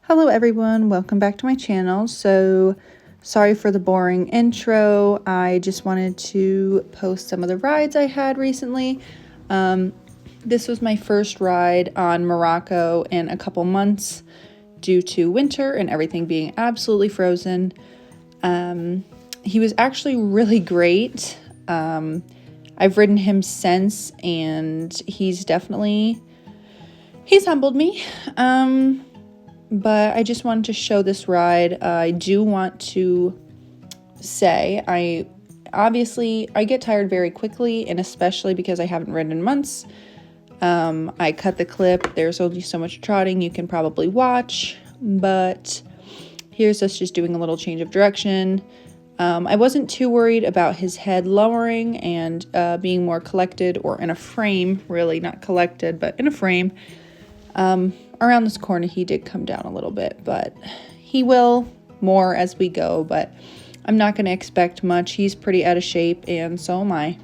Hello everyone, welcome back to my channel. So sorry for the boring intro. I just wanted to post some of the rides I had recently. This was my first ride on Morocco in a couple months due to winter and everything being absolutely frozen. He was actually really great. I've ridden him since and he's humbled me. But I just wanted to show this ride. I do want to say I get tired very quickly, and especially because I haven't ridden in months. I cut the clip. There's only so much trotting you can probably watch, but here's us just doing a little change of direction. I wasn't too worried about his head lowering and being more collected or in a frame, really not collected, but in a frame. Around this corner he did come down a little bit, but he will more as we go, but I'm not going to expect much. He's pretty out of shape and so am I.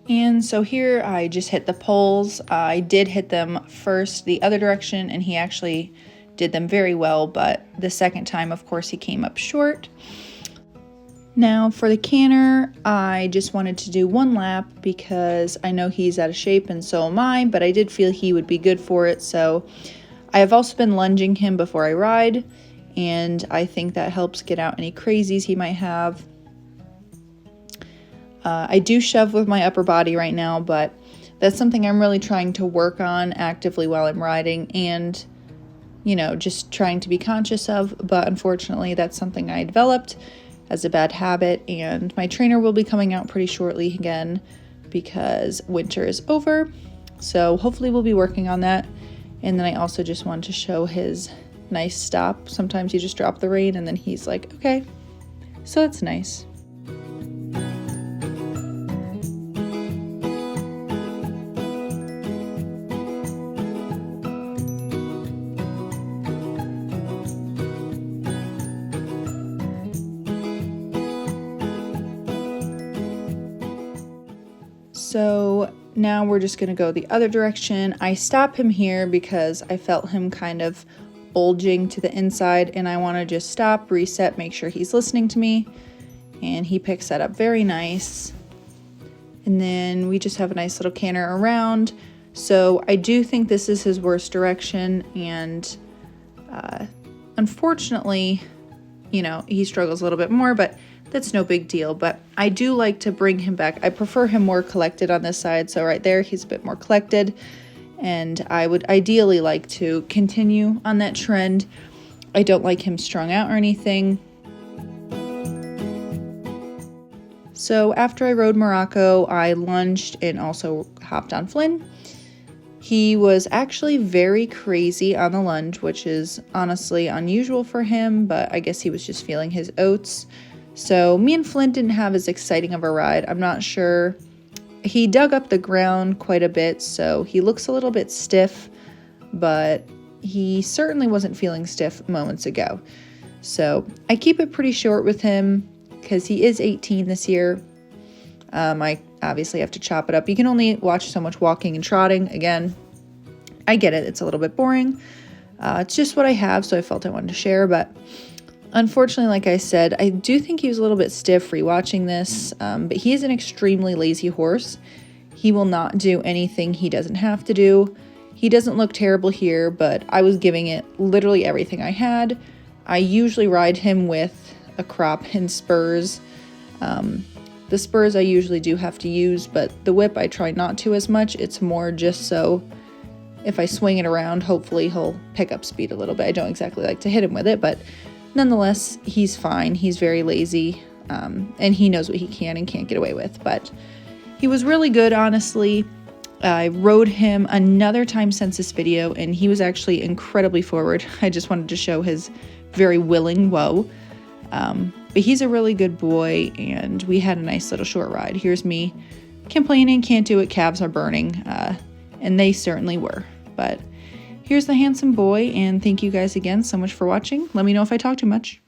And so here I just hit the poles. I did hit them first the other direction and he actually did them very well, but the second time, of course, he came up short. Now for the canter, I just wanted to do one lap because I know he's out of shape and so am I, but I did feel he would be good for it. So I have also been lunging him before I ride, and I think that helps get out any crazies he might have. I do shove with my upper body right now, but that's something I'm really trying to work on actively while I'm riding and, just trying to be conscious of. But unfortunately, that's something I developed as a bad habit, and my trainer will be coming out pretty shortly again because winter is over. So hopefully we'll be working on that. And then I also just wanted to show his nice stop. Sometimes you just drop the rein and then he's like, okay. So it's nice. So now we're just going to go the other direction. I stop him here because I felt him kind of bulging to the inside and I want to just stop, reset, make sure he's listening to me. And he picks that up very nice. And then we just have a nice little canter around. So I do think this is his worst direction, and unfortunately, he struggles a little bit more, but that's no big deal. But I do like to bring him back. I prefer him more collected on this side. So right there, he's a bit more collected. And I would ideally like to continue on that trend. I don't like him strung out or anything. So after I rode Morocco, I lunged and also hopped on Flynn. He was actually very crazy on the lunge, which is honestly unusual for him, but I guess he was just feeling his oats. So me and Flynn didn't have as exciting of a ride. I'm not sure. He dug up the ground quite a bit, so he looks a little bit stiff, but he certainly wasn't feeling stiff moments ago. So I keep it pretty short with him because he is 18 this year. I obviously have to chop it up. You can only watch so much walking and trotting. Again, I get it. It's a little bit boring. It's just what I have, so I felt I wanted to share, but unfortunately, like I said, I do think he was a little bit stiff rewatching this, but he is an extremely lazy horse. He will not do anything he doesn't have to do. He doesn't look terrible here, but I was giving it literally everything I had. I usually ride him with a crop and spurs. The spurs I usually do have to use, but the whip I try not to as much. It's more just so if I swing it around, hopefully he'll pick up speed a little bit. I don't exactly like to hit him with it, but nonetheless, he's fine. He's very lazy, and he knows what he can and can't get away with. But he was really good, honestly. I rode him another time since this video, and he was actually incredibly forward. I just wanted to show his very willing whoa. But he's a really good boy, and we had a nice little short ride. Here's me complaining, can't do it, calves are burning, and they certainly were. But here's the handsome boy, and thank you guys again so much for watching. Let me know if I talk too much.